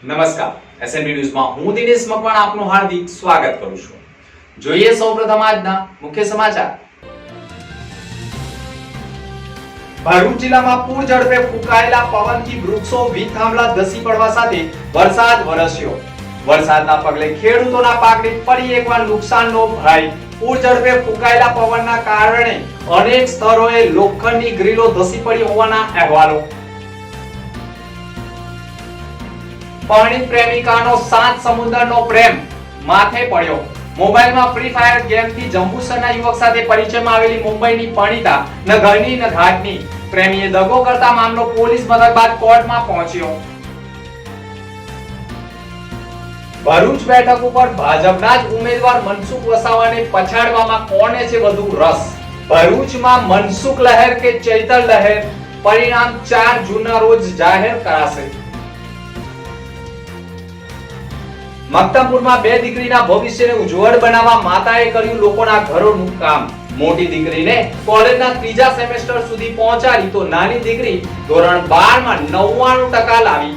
નમસ્કાર, એસએનબી ન્યૂઝમાં હું દિનેશ મકવાણા આપનું હાર્દિક સ્વાગત કરું છું. જોઈએ સૌપ્રથમ આજના મુખ્ય સમાચાર. ભરૂચ જિલ્લામાં પૂર ઝડપે ફૂંકાયેલા પવનથી વૃક્ષો વીજ થાંભલા ધસી પડવા સાથે વરસાદ વરસ્યો. વરસાદના પગલે ખેડૂતોના પાકને ફરી એકવાર નુકસાનનો ભય. પૂર ઝડપે ફૂંકાયેલા પવનના કારણે અનેક સ્થળોએ લોખંડની ગ્રીલો ધસી પડી હોવાના અહેવાલો. પરણિત પ્રેમિકાનો સાત સમુદ્રનો પ્રેમ માથે પડ્યો. મોબાઈલમાં ફ્રી ફાયર ગેમથી જંબુસરના યુવક સાથે પરિચયમાં આવેલી મુંબઈની પરણિતા ન ઘરની ન ઘાટની પ્રેમીએ દગો કરતા મામલો પોલીસ મથક બાદ કોર્ટમાં પહોંચ્યો. ભરૂચ બેઠક ઉપર ભાજપના જ ઉમેદવાર મનસુખ વસાવાને પછાડવામાં કોને છે વધુ રસ? ભરૂચમાં મનસુખ લહેર કે ચૈતર લહેર? પરિણામ 4 જૂનના રોજ જાહેર કરાશે. મક્તમપુરમાં બે દીકરીના ભવિષ્યને ઉજ્જવળ બનાવવા માતાએ કર્યું લોકોના ઘરોનું કામ. મોટી દીકરીને કોલેજના 3જા સેમેસ્ટર સુધી પહોંચાડી તો નાની દીકરી ધોરણ 12 માં 99% લાવી.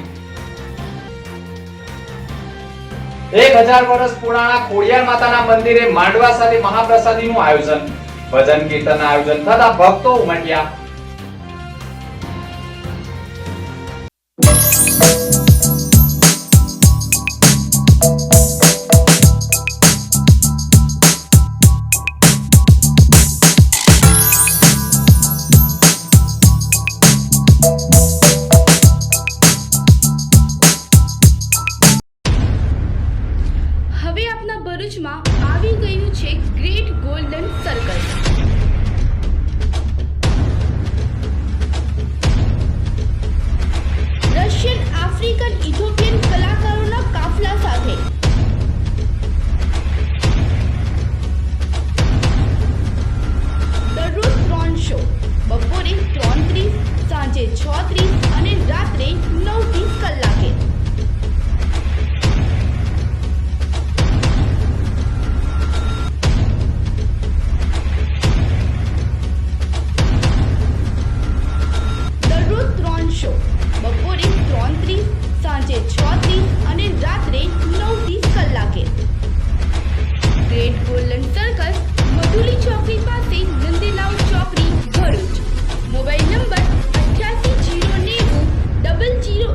1000 વર્ષ પુરાણા ખોડિયાર માતાના મંદિરે માંડવા સાથે મહાપ્રસાદીનું આયોજન. ભજન કીર્તનના આયોજન થતા ભક્તો ઉમટ્યા. હવે આપના ભરૂચમાં આવી ગયું છે great golden circle. Russian, African, Ethiopian કલાકારોના કાફલા સાથે દરરોજ 3 શો, બપોરે 3:30, સાંજે 6:30 અને રાત્રે 9:30 કલાકે. શો બપોરે 3:30, સાંજે 6:30 અને રાત્રે 9:30 કલાકે. ગ્રેટ ગોલ્ડન સર્કલ, મધુલી ચોકડી પાસે, નંદીલાલ ચોકડી, ભરૂચ. Mobile number 8809000175 82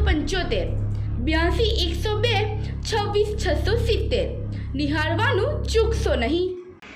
102 26 670. નિહાળવાનું ચૂકશો નહીં.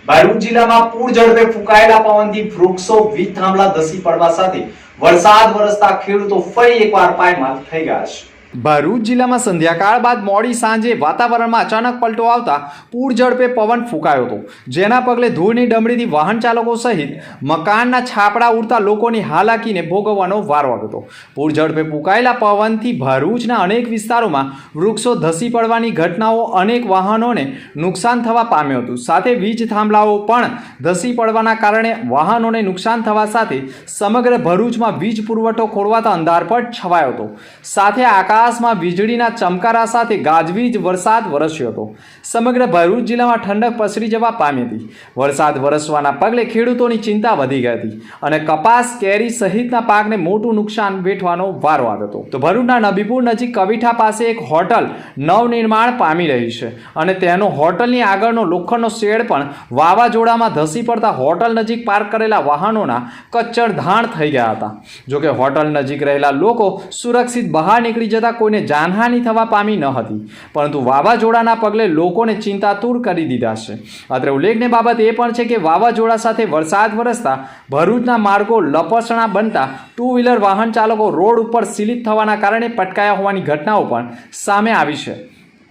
ભરૂચ જિલ્લામાં પૂર ઝડપે ફૂંકાયેલા પવનથી વૃક્ષો વીજ થાંભલા ધસી પડવા સાથે વરસાદ વરસતા ખેડૂતો ફરી એકવાર પાયમાલ થઈ ગયા છે. ભરૂચ જિલ્લામાં સંધ્યાકાળ બાદ મોડી સાંજે વાતાવરણમાં અચાનક પલટો આવતા પૂર ઝડપે પવન ફૂંકાયો હતો, જેના પગલે ધૂળની ડમરીથી વાહન ચાલકો સહિત મકાનના છાપડા ઉડતા લોકોની હાલાકીને ભોગવવાનો વારો આવ્યો હતો. પૂર ઝડપે ફૂંકાયેલા પવનથી ભરૂચના અનેક વિસ્તારોમાં વૃક્ષો ધસી પડવાની ઘટનાઓ, અનેક વાહનોને નુકસાન થવા પામ્યું હતું. સાથે વીજ થાંભલાઓ પણ ધસી પડવાના કારણે વાહનોને નુકસાન થવા સાથે સમગ્ર ભરૂચમાં વીજ પુરવઠો ખોરવાતા અંધારપટ છવાયો હતો. સાથે આકાશમાં વીજળીના ચમકારા સાથે ગાજવીજ વરસાદ વરસ્યો હતો. સમગ્ર ભરૂચ જિલ્લામાં ઠંડક પસરી જવા પામી હતી. વરસાદ વરસવાના પગલે ખેડૂતોની ચિંતા વધી ગઈ હતી અને કપાસ, કેરી સહિતના પાકને મોટું નુકસાન વેઠવાનો વારો આવ્યો હતો. તો ભરૂચના નબીપુર નજીક કવિઠા પાસે એક હોટલ નવનિર્માણ પામી રહી છે અને તેનો હોટલની આગળનો લોખંડનો શેડ પણ વાવાઝોડામાં ધસી પડતા હોટલ નજીક પાર્ક કરેલા વાહનોના કચ્ચરધાણ થઈ ગયા હતા. જોકે હોટલ નજીક રહેલા લોકો સુરક્ષિત બહાર નીકળી જતા કોઈને જાનહાનિ થવા પામી ન હતી, પરંતુ વાવાઝોડાના પગલે લોકોને ચિંતાતુર કરી દીધા છે. અત્રે ઉલ્લેખનીય બાબત એ પણ છે કે વાવાઝોડા સાથે વરસાદ વરસતા ભરૂચના માર્ગો લપસણા બનતા 2 વ્હીલર વાહન ચાલકો રોડ ઉપર સ્લીપ થવાના કારણે પટકાયા હોવાની ઘટનાઓ પણ સામે આવી છે.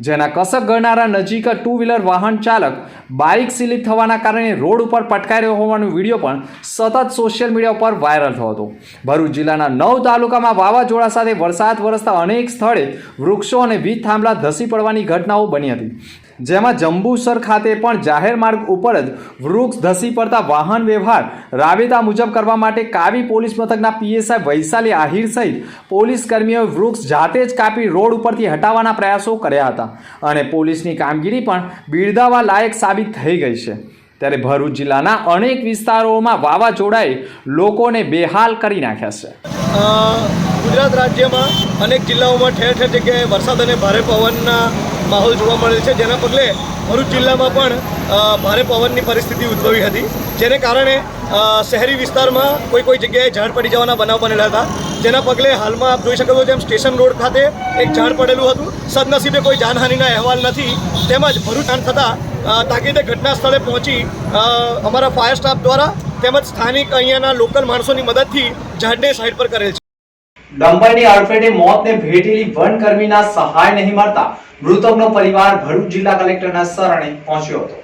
જેના કસક ગણનારા નજીક 2 વ્હીલર વાહન ચાલક બાઇક સ્લીપ થવાના કારણે રોડ ઉપર પટકાઈ રહ્યો હોવાનો વિડીયો પણ સતત સોશિયલ મીડિયા ઉપર વાયરલ થયો હતો. ભરૂચ જિલ્લાના 9 તાલુકામાં વાવાઝોડા સાથે વરસાદ વરસતા અનેક સ્થળે વૃક્ષો અને વીજ થાંભલા ધસી પડવાની ઘટનાઓ બની હતી. જેમાં જંબુસર ખાતે પણ જાહેર માર્ગ ઉપર જ વૃક્ષ ધસી પડતા વાહન વ્યવહાર રાબેતા મુજબ કરવા માટે કાવી પોલીસ મથકના પીએસઆઈ વૈશાલી આહિર સહિત પોલીસ કર્મીઓએ વૃક્ષ જાતે જ કાપી રોડ ઉપરથી હટાવવાના પ્રયાસો કર્યા હતા અને પોલીસની કામગીરી પણ બિરદાવવા લાયક સાબિત થઈ ગઈ છે. ત્યારે ભરૂચ જિલ્લાના અનેક વિસ્તારોમાં વાવાઝોડાએ લોકોને બેહાલ કરી નાખ્યા છે. ગુજરાત રાજ્યમાં અનેક જિલ્લાઓમાં ઠેર ઠેર જગ્યાએ વરસાદ અને ભારે પવનના માહોલ જોવા મળે છે, જેના પગલે ભરૂચ જિલ્લામાં પણ ભારે પવનની પરિસ્થિતિ ઉદ્ભવી હતી, જેને કારણે શહેરી વિસ્તારમાં કોઈ જગ્યાએ ઝાડ પડી જવાના બનાવ બનેલા હતા, જેના પગલે હાલમાં આપ જોઈ શકો છો તેમ સ્ટેશન રોડ ખાતે એક ઝાડ પડેલું હતું. સદનસીબે કોઈ જાનહાનિના અહેવાલ નથી. તેમજ ભરૂચ થતાં તાકીદે ઘટના સ્થળે પહોંચી અમારા ફાયર સ્ટાફ દ્વારા તેમજ સ્થાનિક અહીંયાના લોકલ માણસોની મદદથી ઝાડને સાઈડ પર કરેલ છે. ડમ્પરની અડફેટે મોતને ભેટેલી વનકર્મીના સહાય નહીં મળતા મૃતકનો પરિવાર ભરૂચ જિલ્લા કલેક્ટરના શરણે પહોંચ્યો હતો.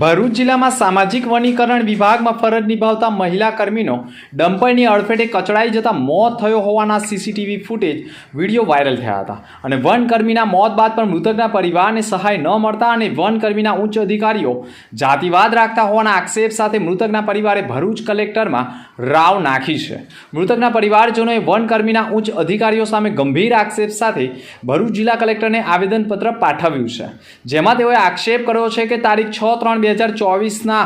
ભરૂચ જિલ્લામાં સામાજિક વનીકરણ વિભાગમાં ફરજ નિભાવતા મહિલા કર્મીનો ડમ્પરની અડફેટે કચડાઈ જતા મોત થયો હોવાના સીસીટીવી ફૂટેજ વિડીયો વાયરલ થયા હતા અને વનકર્મીના મોત બાદ પણ મૃતકના પરિવારને સહાય ન મળતા અને વનકર્મીના ઉચ્ચ અધિકારીઓ જાતિવાદ રાખતા હોવાના આક્ષેપ સાથે મૃતકના પરિવારે ભરૂચ કલેક્ટરમાં રાવ નાખી છે. મૃતકના પરિવારજનોએ વનકર્મીના ઉચ્ચ અધિકારીઓ સામે ગંભીર આક્ષેપ સાથે ભરૂચ જિલ્લા કલેક્ટરને આવેદનપત્ર પાઠવ્યું છે, જેમાં તેઓએ આક્ષેપ કર્યો છે કે તારીખ 6/3/2024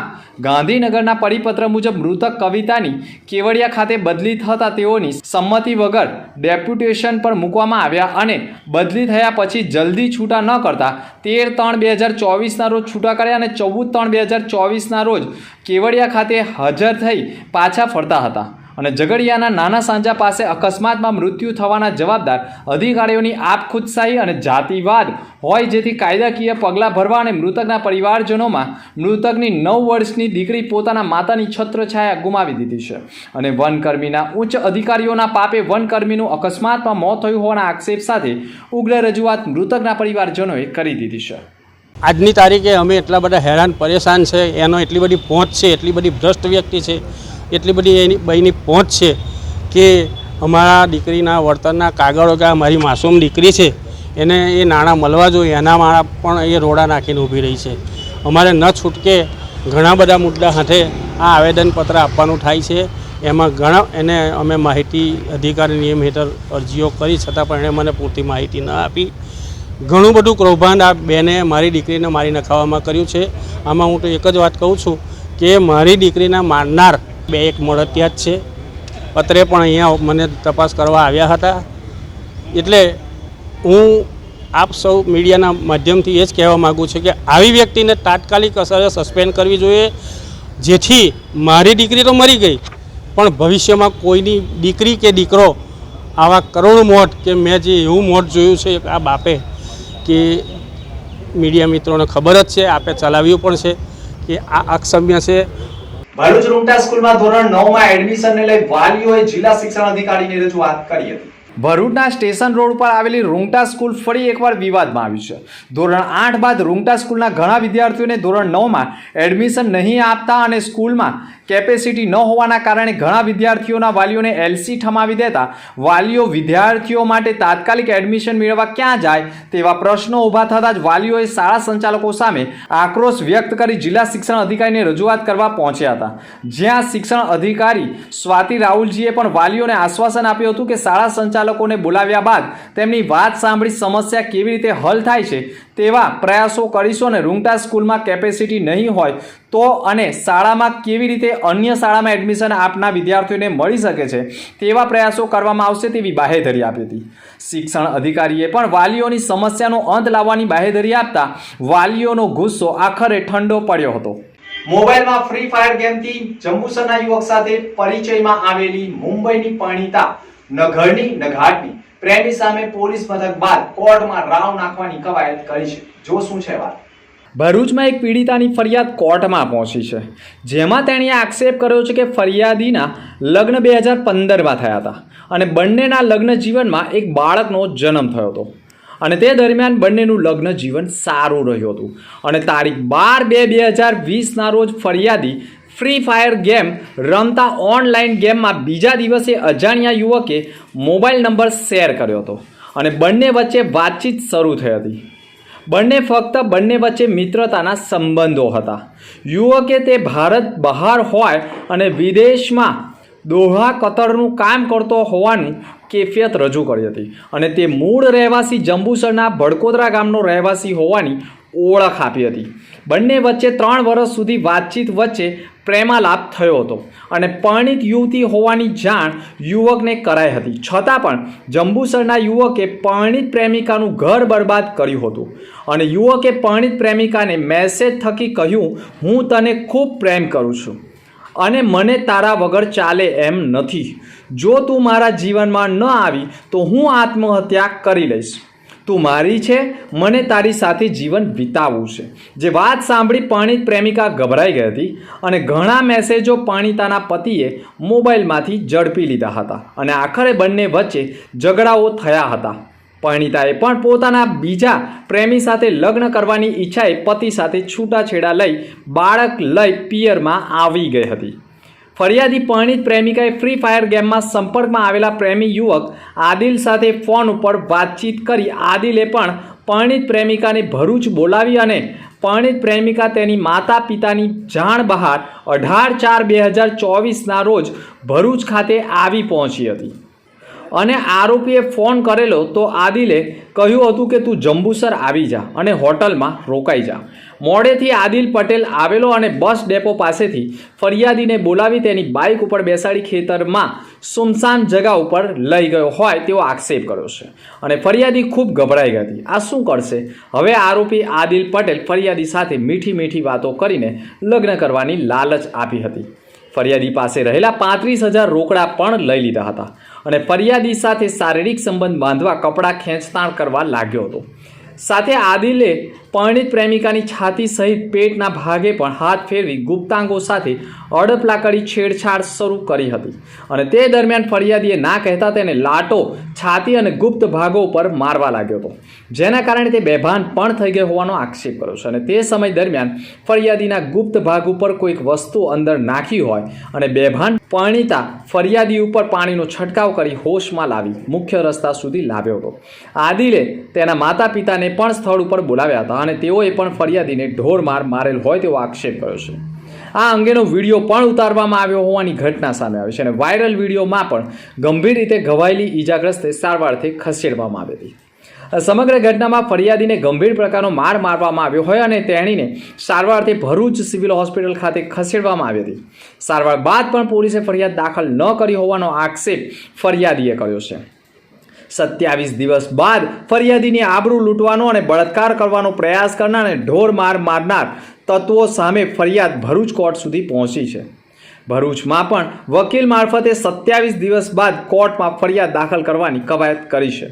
ગાંધીનગરના પરિપત્ર મુજબ મૃતક કવિતાની કેવડિયા ખાતે બદલી થતા તેઓની સંમતિ વગર ડેપ્યુટેશન પર મૂકવામાં આવ્યા અને બદલી થયા પછી જલ્દી છૂટા ન કરતા 13/3/2024 રોજ છૂટા કર્યા અને 14/3/2024 રોજ કેવડિયા ખાતે હાજર થઈ પાછા ફરતા હતા અને ઝઘડિયાના નાના સાંજા પાસે અકસ્માતમાં મૃત્યુ થવાના જવાબદાર અધિકારીઓની આપખુદશાહી અને જાતિવાદ હોય, જેથી કાયદાકીય પગલાં ભરવા અને મૃતકના પરિવારજનોમાં મૃતકની 9 વર્ષની દીકરી પોતાના માતાની છત્રછાયા ગુમાવી દીધી છે અને વનકર્મીના ઉચ્ચ અધિકારીઓના પાપે વનકર્મીનું અકસ્માતમાં મોત થયું હોવાના આક્ષેપ સાથે ઉગ્ર રજૂઆત મૃતકના પરિવારજનોએ કરી દીધી છે. આજની તારીખે અમે એટલા બધા હેરાન પરેશાન છે, એનો એટલી બધી પહોંચ છે, એટલી બધી ભ્રષ્ટ વ્યક્તિ છે, એટલી બધી એની બહેની પહોંચ છે કે અમારા દીકરીના વળતરના કાગળો કે મારી માસૂમ દીકરી છે એને એ નાણાં મળવા જોઈએ એના માળા પણ એ રોડા નાખીને ઊભી રહી છે. અમારે ન છૂટકે ઘણા બધા મુદ્દા સાથે આ આવેદનપત્ર આપવાનું થાય છે. એમાં ઘણા એને અમે માહિતી અધિકારી નિયમ હેઠળ અરજીઓ કરી છતાં પણ એણે મને પૂરતી માહિતી ન આપી. ઘણું બધું કૌભાંડ આ બેને મારી દીકરીને મારી નખાવામાં કર્યું છે. આમાં હું તો એક જ વાત કહું છું કે મારી દીકરીના મારનાર એક મળતિયા જ છે. પત્રે પણ અહીંયા મને તપાસ કરવા આવ્યા હતા. એટલે હું આપ સૌ મીડિયાના માધ્યમથી એ જ કહેવા માગું છું કે આવી વ્યક્તિને તાત્કાલિક અસરે સસ્પેન્ડ કરવી જોઈએ, જેથી મારી દીકરી તો મરી ગઈ પણ ભવિષ્યમાં કોઈની દીકરી કે દીકરો આવા કરોડ મોત કે મેં જે એવું મોત જોયું છે આ બાપે કે મીડિયા મિત્રોને ખબર જ છે, આપે ચલાવ્યું પણ છે કે આ અક્ષમ્ય છે. ભરૂચ રૂંગટા સ્કૂલમાં ધોરણ 9માં એડમિશનને લઈ વાલીઓએ જિલ્લા શિક્ષણ અધિકારીને રજૂઆત કરી હતી. ભરૂચના સ્ટેશન રોડ ઉપર આવેલી રૂંગટા સ્કૂલ ફરી એકવાર વિવાદમાં આવી છે. ધોરણ 8 બાદ રૂંગટા સ્કૂલના ઘણા વિદ્યાર્થીઓને ધોરણ 9માં એડમિશન નહીં આપતા અને સ્કૂલમાં કેપેસિટી ન હોવાના કારણે ઘણા વિદ્યાર્થીઓના વાલીઓને એલસી થમાવી દેતા વાલીઓ વિદ્યાર્થીઓ માટે તાત્કાલિક એડમિશન મેળવવા ક્યાં જાય તેવા પ્રશ્નો ઊભા થતા જ વાલીઓએ શાળા સંચાલકો સામે આક્રોશ વ્યક્ત કરી જિલ્લા શિક્ષણ અધિકારીને રજૂઆત કરવા પહોંચ્યા હતા, જ્યાં શિક્ષણ અધિકારી સ્વાતિ રાહુલજીએ પણ વાલીઓને આશ્વાસન આપ્યું હતું કે શાળા સંચાલકોને બોલાવ્યા બાદ તેમની વાત સાંભળી સમસ્યા કેવી રીતે હલ થાય છે તેવા પ્રયાસો કરીશું અને રૂંગટા સ્કૂલમાં કેપેસિટી નહીં હોય તો અને શાળામાં કેવી રીતે અન્ય શાળામાં એડમિશન આપના વિદ્યાર્થીઓને મળી શકે છે તેવા પ્રયાસો કરવામાં આવશે તેવી બાહેધરી આપી હતી. શિક્ષણ અધિકારીએ પણ વાલીઓની સમસ્યાનો અંત લાવવાની બાહેધરી આપતા વાલીઓનો ગુસ્સો આખરે ઠંડો પડ્યો હતો. મોબાઈલમાં ફ્રી ફાયર ગેમથી જંબુસરના યુવક સાથે પરિચયમાં આવેલી મુંબઈની પરિણીતા ન ઘરની ન ઘાટની પ્રેમી સામે પોલીસ મથક બાદ કોર્ટમાં રાવ નાખવાની કવાયત કરી છે. જો શું છે વાત? ભરૂચમાં એક પીડિતાની ફરિયાદ કોર્ટમાં પહોંચી છે, જેમાં તેણે આક્ષેપ કર્યો છે કે ફરિયાદીના લગ્ન 2015માં થયા હતા અને બંનેના લગ્ન જીવનમાં એક બાળકનો જન્મ થયો હતો અને તે દરમિયાન બંનેનું લગ્ન જીવન સારું રહ્યું હતું અને તારીખ 12/2/2020ના રોજ ફરિયાદી ફ્રી ફાયર ગેમ રમતા ઓનલાઈન ગેમમાં બીજા દિવસે અજાણ્યા યુવકે મોબાઈલ નંબર શેર કર્યો હતો અને બંને વચ્ચે વાતચીત શરૂ થઈ હતી. બંને વચ્ચે મિત્રતાના સંબંધો હતા. યુવકે તે ભારત બહાર હોય અને વિદેશમાં દોહા કતરનું કામ કરતો હોવાનું કેફિયત રજૂ કરી હતી અને તે મૂળ રહેવાસી જંબુસરના ભડકોદરા ગામનો રહેવાસી હોવાની ઓળખ આપી હતી. બંને વચ્ચે 3 વર્ષ સુધી વાતચીત વચ્ચે પ્રેમાલાપ થયો હતો અને પરિણીત યુવતી હોવાની જાણ યુવકને કરાઈ હતી. છતાં પણ જંબુસરના યુવકે પરિણીત પ્રેમિકાનું ઘર બરબાદ કર્યું હતું અને યુવકે પરિણીત પ્રેમિકાને મેસેજ થકી કહ્યું, હું તને ખૂબ પ્રેમ કરું છું અને મને તારા વગર ચાલે એમ નથી. જો તું મારા જીવનમાં ન આવી તો હું આત્મહત્યા કરી લઈશ. તું મારી છે, મને તારી સાથે જીવન વિતાવવું છે. જે વાત સાંભળી પરિણીત પ્રેમિકા ગભરાઈ ગઈ હતી અને ઘણા મેસેજો પરિણીતાના પતિએ મોબાઈલમાંથી ઝડપી લીધા હતા અને આખરે બંને વચ્ચે ઝઘડાઓ થયા હતા. પરિણીતાએ પણ પોતાના બીજા પ્રેમી સાથે લગ્ન કરવાની ઈચ્છાએ પતિ સાથે છૂટાછેડા લઈ બાળક લઈ પિયરમાં આવી ગઈ હતી. ફરિયાદી પરિણીત પ્રેમિકાએ ફ્રી ફાયર ગેમમાં સંપર્કમાં આવેલા પ્રેમી યુવક આદિલ સાથે ફોન ઉપર વાતચીત કરી આદિલે પણ પરિણીત પ્રેમિકાને ભરૂચ બોલાવી અને પરિણીત પ્રેમિકા તેની માતા પિતાની જાણ બહાર 18/4/2024ના રોજ ભરૂચ ખાતે આવી પહોંચી હતી અને આરોપીએ ફોન કરેલો તો આદિલે કહ્યું હતું કે તું જંબુસર આવી જા અને હોટલમાં રોકાઈ જા. મોડેથી આદિલ પટેલ આવેલો અને બસ ડેપો પાસેથી ફરિયાદીને બોલાવી તેની બાઇક ઉપર બેસાડી ખેતરમાં સુમસાન જગા ઉપર લઈ ગયો હોય તેવો આક્ષેપ કર્યો છે અને ફરિયાદી ખૂબ ગભરાઈ ગઈ હતી. આ શું કરશે? હવે આરોપી આદિલ પટેલ ફરિયાદી સાથે મીઠી વાતો કરીને લગ્ન કરવાની લાલચ આપી હતી. ફરિયાદી પાસે રહેલા 35,000 રોકડા પણ લઈ લીધા હતા અને ફરિયાદી સાથે શારીરિક સંબંધ બાંધવા કપડાં ખેંચતાણ કરવા લાગ્યો હતો. સાથે આદિલે પરિણીત પ્રેમિકાની છાતી સહિત પેટના ભાગે પણ હાથ ફેરવી ગુપ્તાંગો સાથે અડપલા કરી છેડછાડ શરૂ કરી હતી અને તે દરમિયાન ફરિયાદીએ ના કહેતા તેને લાટો છાતી અને ગુપ્ત ભાગો પર મારવા લાગ્યો હતો, જેના કારણે તે બેભાન પણ થઈ ગયો હોવાનો આક્ષેપ કર્યો છે અને તે સમય દરમિયાન ફરિયાદીના ગુપ્ત ભાગ ઉપર કોઈક વસ્તુ અંદર નાખી હોય અને બેભાન પરિણીતા ફરિયાદી ઉપર પાણીનો છંટકાવ કરી હોશમાં લાવી મુખ્ય રસ્તા સુધી લાવ્યો હતો. આદિલે તેના માતા પિતાને પણ સ્થળ ઉપર બોલાવ્યા હતા અને તેઓએ પણ ફરિયાદીને ઢોરમાર મારેલ હોય તેવો આક્ષેપ કર્યો છે. આ અંગેનો વિડીયો પણ ઉતારવામાં આવ્યો હોવાની ઘટના સામે આવી છે અને વાયરલ વિડીયોમાં પણ ગંભીર રીતે ઘવાયેલી ઈજાગ્રસ્તે સારવારથી ખસેડવામાં આવી હતી. સમગ્ર ઘટનામાં ફરિયાદીને ગંભીર પ્રકારનો માર મારવામાં આવ્યો હોય અને તેણીને સારવારથી ભરૂચ સિવિલ હોસ્પિટલ ખાતે ખસેડવામાં આવી હતી. સારવાર બાદ પણ પોલીસે ફરિયાદ દાખલ ન કરી હોવાનો આક્ષેપ ફરિયાદીએ કર્યો છે. 27 દિવસ બાદ ફરિયાદીની આબરૂ લૂંટવાનો અને બળાત્કાર કરવાનો પ્રયાસ કરનાર અને ઢોર મારનાર તત્વો સામે ફરિયાદ ભરૂચ કોર્ટ સુધી પહોંચી છે. ભરૂચમાં પણ વકીલ મારફતે 27 દિવસ બાદ કોર્ટમાં ફરિયાદ દાખલ કરવાની કવાયત કરી છે.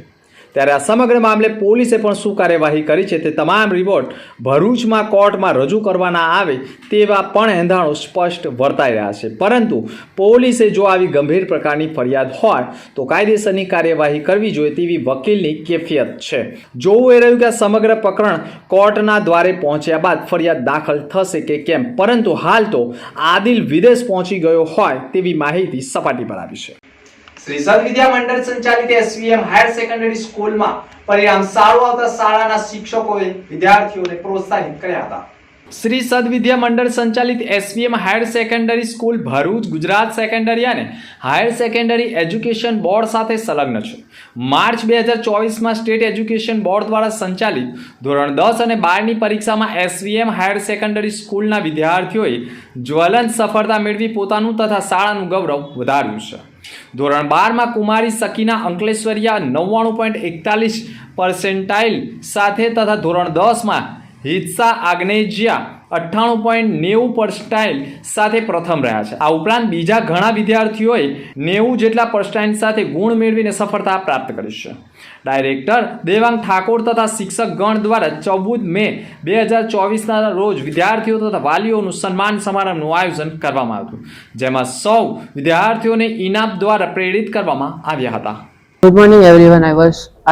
ત્યારે આ સમગ્ર મામલે પોલીસે પણ શું કાર્યવાહી કરી છે તે તમામ રિપોર્ટ ભરૂચમાં કોર્ટમાં રજૂ કરવાના આવે તેવા પણ એંધાણો સ્પષ્ટ વર્તાઈ રહ્યા છે. પરંતુ પોલીસે જો આવી ગંભીર પ્રકારની ફરિયાદ હોય તો કાયદેસરની કાર્યવાહી કરવી જોઈએ તેવી વકીલની કેફિયત છે. જોવું એ રહ્યું કે આ સમગ્ર પ્રકરણ કોર્ટના દ્વારે પહોંચ્યા બાદ ફરિયાદ દાખલ થશે કે કેમ. પરંતુ હાલ તો આદિલ વિદેશ પહોંચી ગયો હોય તેવી માહિતી સપાટી પર આવી છે. શ્રી સદ વિદ્યા મંડળ સંચાલિત એસવીએમ હાયર સેકન્ડરી સ્કૂલમાં પરિણામ સારું આવતા શાળાના શિક્ષકોએ વિદ્યાર્થીઓને પ્રોત્સાહિત કર્યા હતા. શ્રી સદ વિદ્યા મંડળ સંચાલિત SVM higher secondary school Bharuch Gujarat secondary અને હાયર સેકન્ડરી એજ્યુકેશન બોર્ડ સાથે સંલગ્ન છે. માર્ચ 2024માં સ્ટેટ એજ્યુકેશન બોર્ડ દ્વારા સંચાલિત ધોરણ 10 અને 12ની પરીક્ષામાં એસવીએમ હાયર સેકન્ડરી સ્કૂલના વિદ્યાર્થીઓએ જ્વલંત સફળતા મેળવી પોતાનું તથા શાળાનું ગૌરવ વધાર્યું છે. ધોરણ 12માં કુમારી સકીના અંકલેશ્વરિયા 99.41% સાથે તથા ધોરણ 10માં હિત્સા આગ્નેજિયા 98.90% સાથે પ્રથમ રહ્યા છે. આ ઉપરાંત બીજા ઘણા વિદ્યાર્થીઓએ 90 જેટલા પર્સન્ટાઇલ સાથે ગુણ મેળવીને સફળતા પ્રાપ્ત કરી છે. ડાયરેક્ટર દેવાંગ ઠાકોર તથા શિક્ષક ગણ દ્વારા 14 મે 2024ના રોજ વિદ્યાર્થીઓ તથા વાલીઓનું સન્માન સમારંભનું આયોજન કરવામાં આવ્યું, જેમાં સૌ વિદ્યાર્થીઓને ઇનામ દ્વારા પ્રેરિત કરવામાં આવ્યા હતા. Good morning everyone.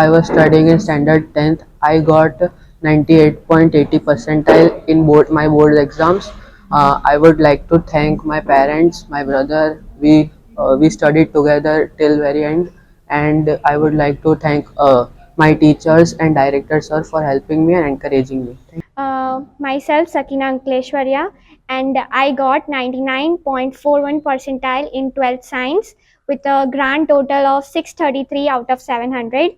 I was studying in standard 10th. I got 98.80 percentile in my board exams. I would like to thank my parents, my brother. We studied together till very end, and I would like to thank my teachers and director sir for helping me and encouraging me. Myself Sakina Ankleshwarya, and I got 99.41 percentile in 12th science with a grand total of 633 out of 700.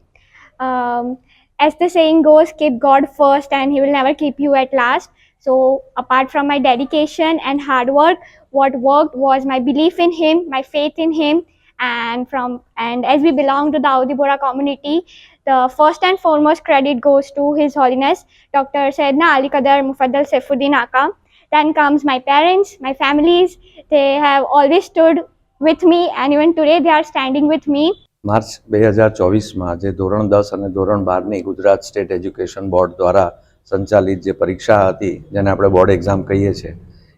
as the saying goes, keep God first and He will never keep you at last. So, apart from my dedication and hard work, what worked was my belief in Him, my faith in Him, and as we belong to the Audi Bora community, the first and foremost credit goes to His Holiness Dr. Sayyidina Ali Qadar Mufaddal Saifuddin Aka. Then comes my parents, my families. They have always stood with me, and even today they are standing with me. March 2024માં જે ધોરણ 10 અને ધોરણ 12ની Gujarat state education board દ્વારા સંચાલિત જે પરીક્ષા હતી, જેને આપણે બોર્ડ એક્ઝામ કહીએ છીએ,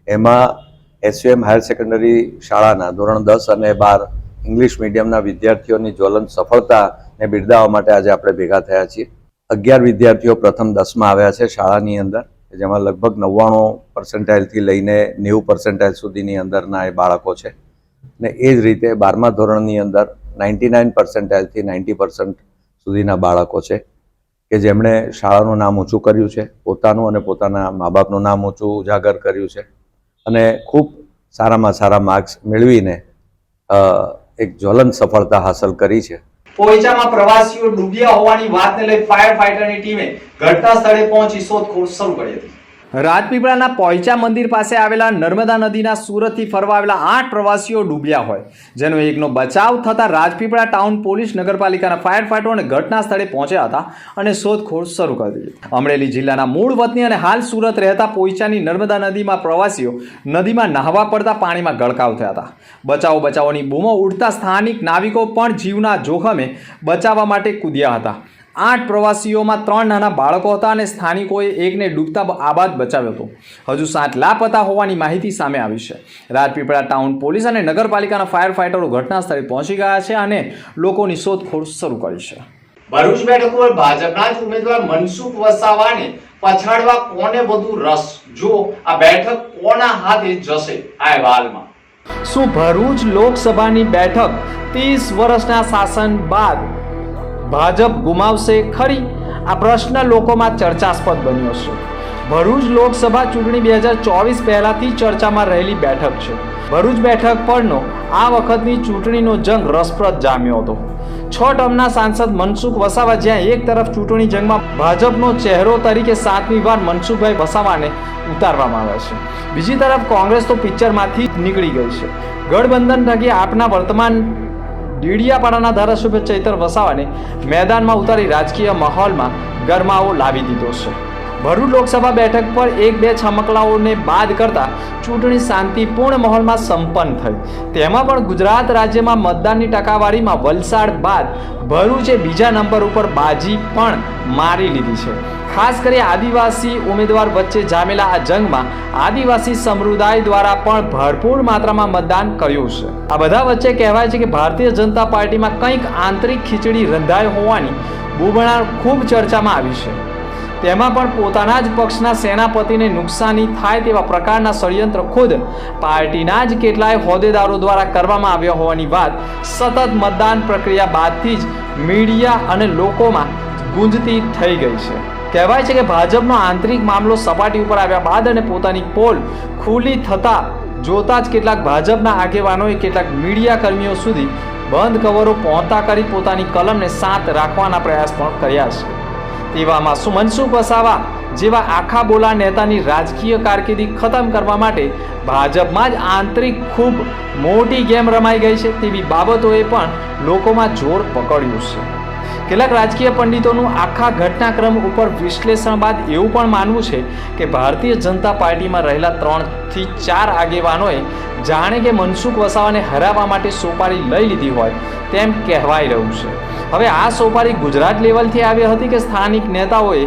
એમાં એસવીએમ હાયર સેકન્ડરી શાળાના ધોરણ 10 અને 12 ઇંગ્લિશ મીડિયમના વિદ્યાર્થીઓની જ્વલંત સફળતાને બિરદાવવા માટે આજે આપણે ભેગા થયા છીએ. 11 વિદ્યાર્થીઓ પ્રથમ 10માં આવ્યા છે શાળાની અંદર, જેમાં લગભગ 99% લઈને 90% સુધીની અંદરના એ બાળકો છે. ને એ જ રીતે 12મા ધોરણની અંદર 99% થી 90% સુધીના બાળકો છે કે જેમણે શાળાનું નામ ઊંચું કર્યું છે, પોતાનું અને પોતાના મા બાપનું નામ ઊંચું ઉજાગર કર્યું છે અને ખૂબ સારામાં સારા માર્ક્સ મેળવીને એક જ્વલંત સફળતા હાંસલ કરી છે. પોઈચામાં પ્રવાસીઓ ડૂબ્યા હોવાની વાતને લઈ ફાયર ફાઈટરની ટીમે ઘટના સ્થળે પહોંચી શોધખોળ શરૂ કરી હતી. રાજપીપળાના પોઈચા મંદિર પાસે આવેલા નર્મદા નદીના સુરતથી ફરવા આવેલા 8 પ્રવાસીઓ ડૂબ્યા હોય, જેનો એકનો બચાવ થતા રાજપીપળા ટાઉન પોલીસ નગરપાલિકાના ફાયર ફાઈટરોને ઘટના સ્થળે પહોંચ્યા હતા અને શોધખોળ શરૂ કરી દીધી. અમરેલી જિલ્લાના મૂળ વતની અને હાલ સુરત રહેતા પોઈચાની નર્મદા નદીમાં પ્રવાસીઓ નદીમાં નહાવા પડતા પાણીમાં ગળકાવ થયા હતા. બચાવોની બૂમો ઉડતા સ્થાનિક નાવિકો પણ જીવના જોખમે બચાવવા માટે કૂદ્યા હતા. 8 પ્રવાસીઓમાં 3 નાના બાળકો હતા અને સ્થાનિકોએ એકને ડૂબતા આબાદ બચાવ્યો હતો. હજુ 7 લાપતા હોવાની માહિતી સામે આવી છે. રાજપીપળા ટાઉન પોલીસ અને નગરપાલિકાના ફાયર ફાઈટરો ઘટના સ્થળે પહોંચી ગયા છે અને લોકોની શોધખોળ શરૂ કરી છે. ભરૂચ બેઠક પર ભાજપના જ ઉમેદવાર મનસુખ વસાવાને પછાડવા કોને વધુ રસ? જો આ બેઠક કોના હાથે જશે? આ અહેવાલમાં. શું ભરૂચ લોકસભાની બેઠક 30 વર્ષના શાસન બાદ ભાજપ ગુમાવશે ખરી? આ પ્રશ્ન લોકોમાં ચર્ચાસ્પદ બન્યો છે. ભરૂચ લોકસભા ચૂંટણી 2024 પહેલાથી ચર્ચામાં રહેલી બેઠક છે. ભરૂચ બેઠક પરનો આ વખતની ચૂંટણીનો જંગ રસપ્રદ જામ્યો હતો. 6 ટર્મના સાંસદ મનસુખ વસાવા જ્યાં એક તરફ ચૂંટણી જંગમાં ભાજપનો ચહેરો તરીકે 7મી વાર મનસુખભાઈ વસાવાને ઉતારવામાં આવ્યા છે, બીજી તરફ કોંગ્રેસ તો પિક્ચરમાંથી જ નીકળી ગઈ છે. ગઠબંધન થકી આપના વર્તમાન ડેડિયાપાડાના ધારાસભ્ય ચૈતર વસાવાને મેદાનમાં ઉતારી રાજકીય માહોલમાં ગરમાવો લાવી દીધો છે. ભરૂચ લોકસભા બેઠક પર 1-2 છમકલાઓને બાદ કરતા ચૂંટણી શાંતિપૂર્ણ માહોલમાં સંપન્ન થઈ. તેમાં પણ ગુજરાત રાજ્યમાં મતદાનની ટકાવારીમાં વલસાડ બાદ ભરૂચે બીજા નંબર ઉપર બાજી પણ મારી લીધી છે. ખાસ કરી આદિવાસી ઉમેદવાર વચ્ચે જામેલા આ જંગમાં આદિવાસી સમુદાય દ્વારા પણ ભરપૂર માત્રામાં મતદાન કર્યું છે. આ બધા વચ્ચે કહેવાય છે કે ભારતીય જનતા પાર્ટીમાં કંઈક આંતરિક ખીચડી રંધાઈ હોવાની બુબળાટ ખૂબ ચર્ચામાં આવી છે. તેમાં પણ પોતાના જ પક્ષના સેનાપતિને નુકસાની થાય તેવા પ્રકારના ષડયંત્ર ખુદ પાર્ટીના જ કેટલાય હોદ્દેદારો દ્વારા કરવામાં આવ્યા હોવાની વાત સતત મતદાન પ્રક્રિયા બાદથી જ મીડિયા અને લોકોમાં ગુંજતી થઈ ગઈ છે. કહેવાય છે કે ભાજપનો આંતરિક મામલો સપાટી ઉપર આવ્યા બાદ અને પોતાની પોલ ખુલ્લી થતા જોતા જ કેટલાક ભાજપના આગેવાનોએ કેટલાક મીડિયા કર્મીઓ સુધી બંધ કવરો પહોંચતા કરી પોતાની કલમને શાંત રાખવાના પ્રયાસ પણ કર્યા છે. તેવામાં મનસુખ વસાવા જેવા આખા બોલા નેતાની રાજકીય કારકિર્દી ખતમ કરવા માટે ભાજપમાં જ આંતરિક ખૂબ મોટી ગેમ રમાઈ ગઈ છે તેવી બાબતોએ પણ લોકોમાં જોર પકડ્યું છે. કેટલાક રાજકીય પંડિતોનું આખા ઘટનાક્રમ ઉપર વિશ્લેષણ બાદ એવું પણ માનવું છે કે ભારતીય જનતા પાર્ટીમાં રહેલા 3 થી 4 આગેવાનોએ જાણે કે મનસુખ વસાવાને હરાવવા માટે સોપારી લઈ લીધી હોય તેમ કહેવાઈ રહ્યું છે. હવે આ સોપારી ગુજરાત લેવલથી આવી હતી કે સ્થાનિક નેતાઓએ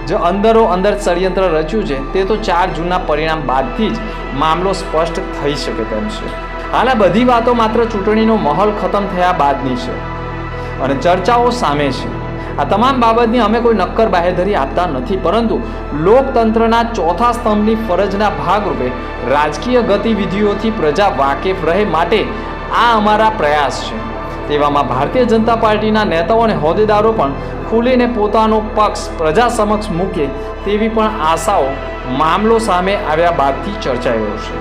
જે અંદરો અંદર ષડયંત્ર રચ્યું છે તે તો 4 જૂનના પરિણામ બાદથી જ મામલો સ્પષ્ટ થઈ શકે તેમ છે. હાલ આ બધી વાતો માત્ર ચૂંટણીનો માહોલ ખતમ થયા બાદની છે અને ચર્ચાઓ સામે છે. આ તમામ બાબતની અમે કોઈ નક્કર બાહેધરી આપતા નથી, પરંતુ લોકતંત્રના ચોથા સ્તંભની ફરજના ભાગરૂપે રાજકીય ગતિવિધિઓથી પ્રજા વાકેફ રહે માટે આ અમારા પ્રયાસ છે. તેવામાં ભારતીય જનતા પાર્ટીના નેતાઓ અને હોદ્દેદારો પણ ખુલીને પોતાનો પક્ષ પ્રજા સમક્ષ મૂકે તેવી પણ આશાઓ મામલો સામે આવ્યા બાદથી ચર્ચાઈ રહ્યો છે.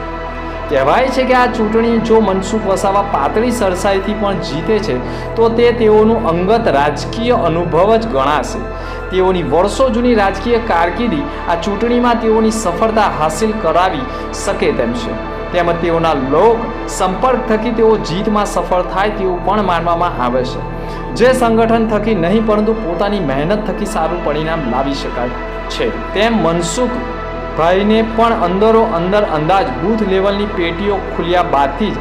કહેવાય છે કે આ ચૂંટણી જો મનસુખ વસાવા પાતળી સરસાઈથી પણ જીતે છે તો તે તેઓનું અંગત રાજકીય અનુભવ જ ગણાશે. તેઓની વર્ષો જૂની રાજકીય કારકિર્દી આ ચૂંટણીમાં તેઓની સફળતા હાંસિલ કરાવી શકે તેમ છે. તેમજ તેઓના લોક સંપર્ક થકી તેઓ જીતમાં સફળ થાય તેવું પણ માનવામાં આવે છે. જે સંગઠન થકી નહીં પરંતુ પોતાની મહેનત થકી સારું પરિણામ લાવી શકાય છે તેમ મનસુખ ભાઈને પણ અંદરો અંદર અંદાજ બૂથ લેવલની પેટીઓ ખુલ્યા બાદથી જ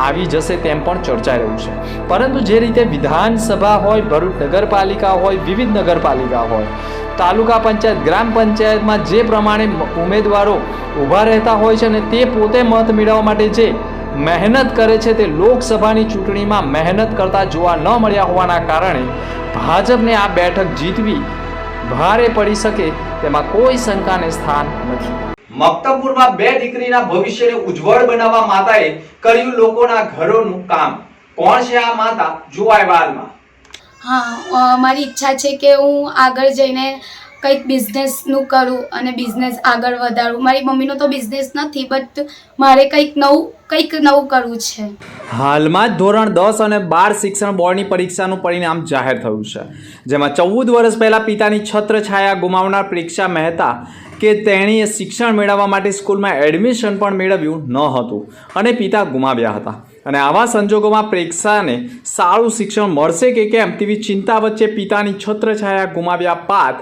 આવી જશે તેમ પણ ચર્ચાઈ રહ્યું છે. પરંતુ જે રીતે વિધાનસભા હોય, ભરૂચ નગરપાલિકા હોય, વિવિધ નગરપાલિકા હોય, તાલુકા પંચાયત, ગ્રામ પંચાયતમાં જે પ્રમાણે ઉમેદવારો ઊભા રહેતા હોય છે અને તે પોતે મત મેળવવા માટે જે મહેનત કરે છે તે લોકસભાની ચૂંટણીમાં મહેનત કરતા જોવા ન મળ્યા હોવાના કારણે ભાજપને આ બેઠક જીતવી ભારે પડી શકે તેમાં કોઈ શંકાને સ્થાન નથી. મક્તપુરમાં 2 દીકરીના ભવિષ્યને ઉજ્જવળ બનાવવા માતાએ કર્યું લોકોના ઘરોનું કામ. કોણ છે આ માતા? જુઓ અહેવાલમાં. હા, મારી ઈચ્છા છે કે હું આગળ જઈને કંઈક બિઝનેસનું કરું અને બિઝનેસ આગળ વધારું. મારી મમ્મીનો તો બિઝનેસ નથી, બટ મારે કંઈક નવું કરવું છે. હાલમાં જ ધોરણ 10 અને 12 શિક્ષણ બોર્ડની પરીક્ષાનું પરિણામ જાહેર થયું છે, જેમાં 14 વર્ષ પહેલા પિતાની છત્રછાયા ગુમાવનાર પ્રેક્ષા મહેતા કે તેણીએ શિક્ષણ મેળવવા માટે સ્કૂલમાં એડમિશન પણ મેળવ્યું ન હતું અને પિતા ગુમાવ્યા હતા. અને આવા સંજોગોમાં પ્રેક્ષાને સારું શિક્ષણ મળશે કે કેમ તેવી ચિંતા વચ્ચે પિતાની છત્રછાયા ગુમાવ્યા બાદ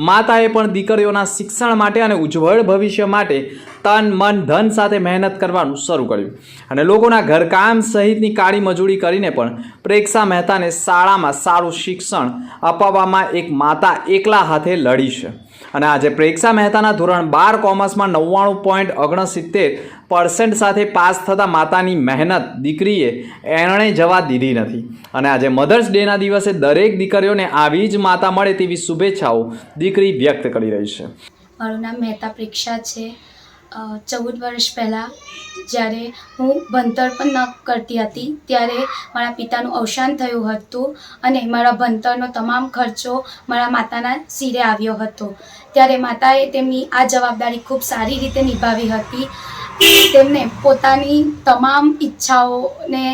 માતાએ પણ દીકરીઓના શિક્ષણ માટે અને ઉજ્જવળ ભવિષ્ય માટે તન મન ધન સાથે મહેનત કરવાનું શરૂ કર્યું અને લોકોના ઘરકામ સહિતની કાળી મજૂરી કરીને પણ પ્રેક્ષા મહેતાને શાળામાં સારું શિક્ષણ અપાવવામાં એક માતા એકલા હાથે લડી છે. અને આજે પ્રેક્ષા મહેતાના ધોરણ 12 કોમર્સમાં 99.69% સાથે પાસ થતા માતાની મહેનત દીકરીએ એણે જવા દીધી નથી. અને આજે મધર્સ ડેના દિવસે દરેક દીકરીઓને આવી જ માતા મળે તેવી શુભેચ્છાઓ દીકરી વ્યક્ત કરી રહી છે. મારું નામ મહેતા પ્રેક્ષા છે. 14 વર્ષ પહેલાં જ્યારે હું ભણતર પણ ન કરતી હતી ત્યારે મારા પિતાનું અવસાન થયું હતું અને મારા ભણતરનો તમામ ખર્ચો મારા માતાના સિરે આવ્યો હતો. ત્યારે માતાએ તેમની આ જવાબદારી ખૂબ સારી રીતે નિભાવી હતી. તેમને પોતાની તમામ ઈચ્છાઓને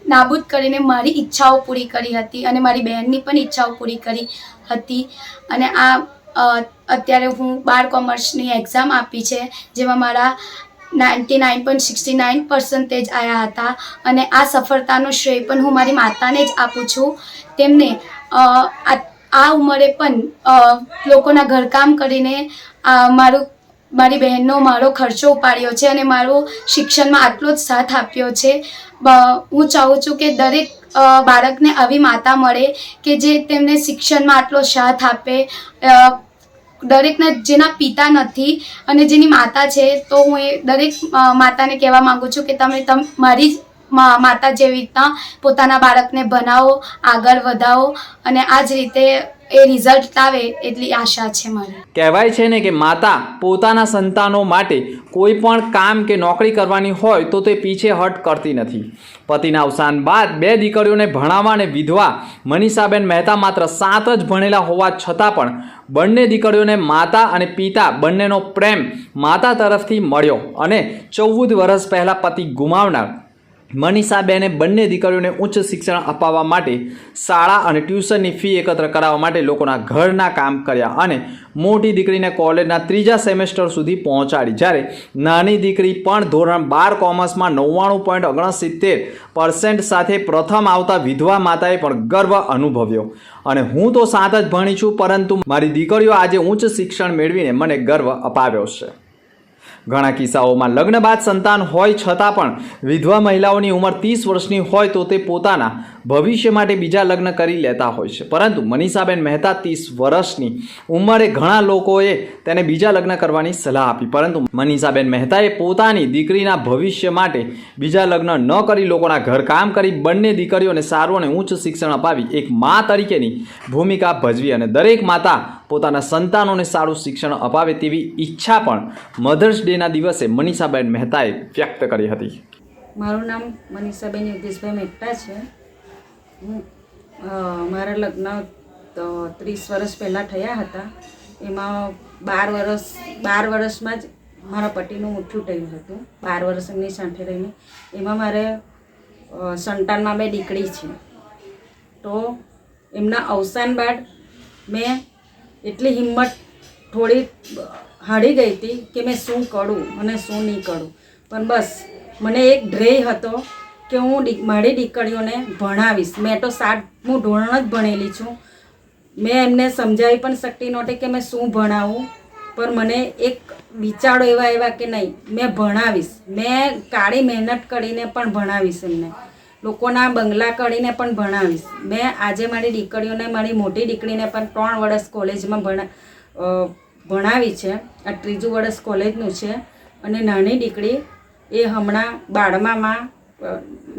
નાબૂદ કરીને મારી ઈચ્છાઓ પૂરી કરી હતી અને મારી બહેનની પણ ઈચ્છાઓ પૂરી કરી હતી. અને અત્યારે હું 12 કોમર્સની એક્ઝામ આપી છે, જેમાં મારા 99.69% આવ્યા હતા અને આ સફળતાનો શ્રેય પણ હું મારી માતાને જ આપું છું. તેમને આ ઉંમરે પણ લોકોના ઘરકામ કરીને મારી બહેનનો મારો ખર્ચો ઉપાડ્યો છે અને મારો શિક્ષણમાં આટલો જ સાથ આપ્યો છે. હું ચાહું છું કે દરેક બાળકને આવી માતા મળે કે જે તેમને શિક્ષણમાં આટલો સાથ આપે. દરેકના જેના પિતા નથી અને જેની માતા છે, તો હું એ દરેક માતાને કહેવા માગું છું કે તમે મારી માતા જેવી રીતના પોતાના બાળકને ભણાવો, આગળ વધાવો અને આ જ રીતે એ રિઝલ્ટ આવે એટલી આશા છે મારી. કહેવાય છે ને કે માતા પોતાના સંતાનો માટે કોઈ પણ કામ કે નોકરી કરવાની હોય તો તે પીછેહટ કરતી નથી. પતિના અવસાન બાદ 2 દીકરીઓને ભણાવવા અને વિધવા મનીષાબેન મહેતા માત્ર 7 જ ભણેલા હોવા છતાં પણ બંને દીકરીઓને માતા અને પિતા બંનેનો પ્રેમ માતા તરફથી મળ્યો અને 14 વર્ષ પહેલાં પતિ ગુમાવનાર મનીષાબેને બંને દીકરીઓને ઉચ્ચ શિક્ષણ અપાવવા માટે શાળા અને ટ્યુશનની ફી એકત્ર કરાવવા માટે લોકોના ઘરના કામ કર્યા અને મોટી દીકરીને કોલેજના 3જા સેમેસ્ટર સુધી પહોંચાડી. જ્યારે નાની દીકરી પણ ધોરણ 12 કોમર્સમાં 99.69% સાથે પ્રથમ આવતા વિધવા માતાએ પણ ગર્વ અનુભવ્યો અને હું તો 7 જ ભણી છું, પરંતુ મારી દીકરીઓ આજે ઉચ્ચ શિક્ષણ મેળવીને મને ગર્વ અપાવ્યો છે. ઘણા કિસ્સાઓમાં લગ્ન બાદ સંતાન હોય છતાં પણ વિધવા મહિલાઓની ઉંમર 30 વર્ષની હોય તો તે પોતાના ભવિષ્ય માટે બીજા લગ્ન કરી લેતા હોય છે. પરંતુ મનીષાબેન મહેતા 30 વર્ષની ઉંમરે ઘણા લોકોએ તેને બીજા લગ્ન કરવાની સલાહ આપી, પરંતુ મનીષાબેન મહેતાએ પોતાની દીકરીના ભવિષ્ય માટે બીજા લગ્ન ન કરી લોકોના ઘરકામ કરી બંને દીકરીઓને સારું અને ઉચ્ચ શિક્ષણ અપાવી એક મા તરીકેની ભૂમિકા ભજવી અને દરેક માતા પોતાના સંતાનોને સારું શિક્ષણ અપાવે તેવી ઈચ્છા પણ મધર્સ ડેના દિવસે મનીષાબેન મહેતાએ વ્યક્ત કરી હતી. મારું નામ મનીષાબેન યોગેશભાઈ મહેતા છે. મારા લગ્ન 30 વર્ષ પહેલાં થયા હતા. એમાં 12 વર્ષમાં જ મારા પતિનું મુઠ્ઠું થયું હતું 12 વર્ષની સાથે રહીને. એમાં મારે સંતાનમાં 2 દીકરી છે. તો એમના અવસાન બાદ મેં એટલી હિંમત થોડી હારી ગઈ હતી કે મેં શું કરું અને શું નહીં કરું. પણ બસ મને એક ધ્યેય હતો કે હું મારી દીકરીઓને ભણાવીશ. મેં તો 7મું ધોરણ જ ભણેલી છું. મેં એમને સમજાવી પણ શકતી નહોતી કે મેં શું ભણાવું, પણ મને એક વિચારો એવા કે નહીં, મેં ભણાવીશ. મેં કાળી મહેનત કરીને પણ ભણાવીશ એમને, લોકોના બંગલા કરીને પણ ભણાવીશ. મેં આજે મારી દીકરીઓને, મારી મોટી દીકરીને પણ 3 વર્ષ કોલેજમાં ભણાવી છે. આ 3જું વર્ષ કોલેજનું છે. અને નાની દીકરી એ હમણાં 12મામાં